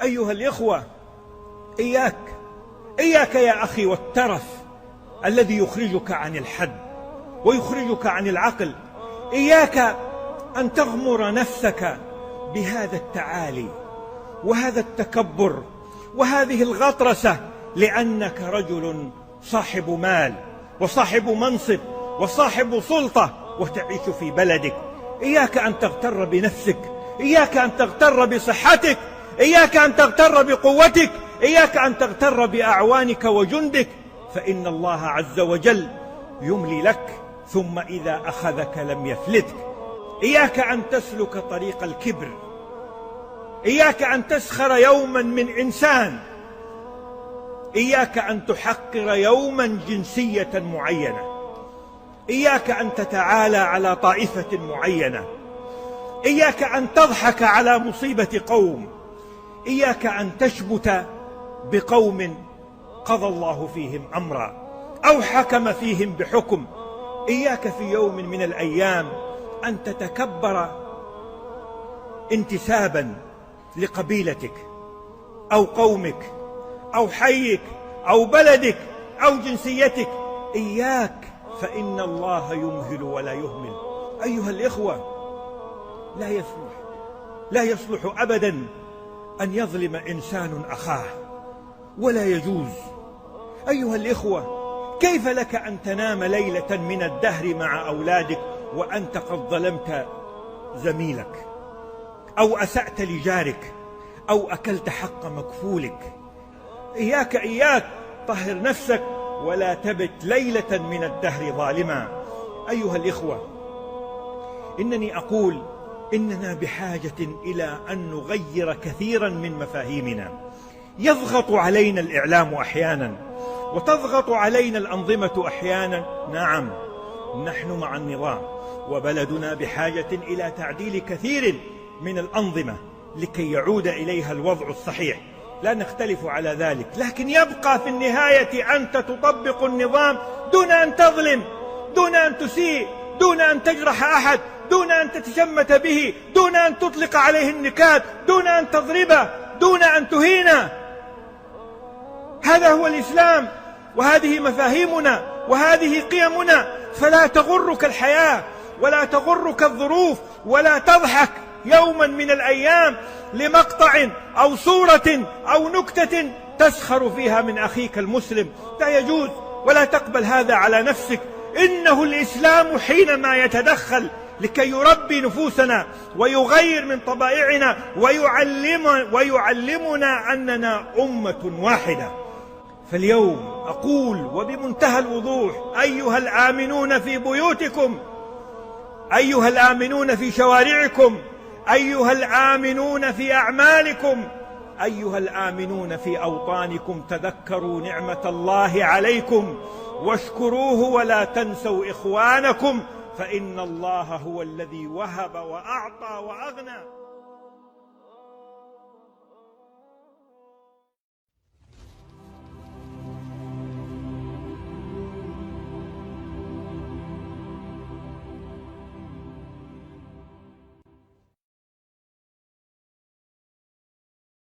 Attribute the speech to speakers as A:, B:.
A: أيها الإخوة، إياك يا أخي والترف الذي يخرجك عن الحد ويخرجك عن العقل. إياك أن تغمر نفسك بهذا التعالي وهذا التكبر وهذه الغطرسة لأنك رجل صاحب مال وصاحب منصب وصاحب سلطة وتعيش في بلدك. إياك أن تغتر بنفسك، إياك أن تغتر بصحتك، إياك أن تغتر بقوتك، إياك أن تغتر بأعوانك وجندك، فإن الله عز وجل يملي لك ثم إذا أخذك لم يفلتك. إياك أن تسلك طريق الكبر، إياك أن تسخر يوما من إنسان، إياك أن تحقر يوما جنسية معينة، إياك أن تتعالى على طائفة معينة، إياك أن تضحك على مصيبة قوم، إياك أن تشبت بقوم قضى الله فيهم أمرا أو حكم فيهم بحكم. إياك في يوم من الأيام أن تتكبر انتسابا لقبيلتك أو قومك أو حيك أو بلدك أو جنسيتك. إياك، فإن الله يمهل ولا يهمل. أيها الإخوة، لا يصلح أبدا أن يظلم إنسان أخاه، ولا يجوز. أيها الإخوة، كيف لك أن تنام ليلة من الدهر مع أولادك وأنت قد ظلمت زميلك أو أسأت لجارك أو أكلت حق مكفولك؟ إياك طهر نفسك ولا تبت ليلة من الدهر ظالما. أيها الإخوة، إنني أقول إننا بحاجة إلى أن نغير كثيرا من مفاهيمنا. يضغط علينا الإعلام أحيانا وتضغط علينا الأنظمة أحيانا. نعم، نحن مع النظام وبلدنا بحاجة إلى تعديل كثير من الأنظمة لكي يعود إليها الوضع الصحيح، لا نختلف على ذلك، لكن يبقى في النهاية أنت تطبق النظام دون أن تظلم، دون أن تسيء، دون أن تجرح أحد، دون أن تتشمت به، دون أن تطلق عليه النكات، دون أن تضربه، دون أن تهينه. هذا هو الإسلام، وهذه مفاهيمنا، وهذه قيمنا. فلا تغرك الحياة ولا تغرك الظروف، ولا تضحك يوما من الأيام لمقطع أو صورة أو نكتة تسخر فيها من أخيك المسلم. لا يجوز، ولا تقبل هذا على نفسك. إنه الإسلام حينما يتدخل لكي يربي نفوسنا ويغير من طبائعنا ويعلمنا أننا أمة واحدة. فاليوم أقول وبمنتهى الوضوح: أيها الآمنون في بيوتكم، أيها الآمنون في شوارعكم، أيها الآمنون في أعمالكم، أيها الآمنون في أوطانكم، تذكروا نعمة الله عليكم واشكروه ولا تنسوا إخوانكم، فإن الله هو الذي وهب وأعطى وأغنى.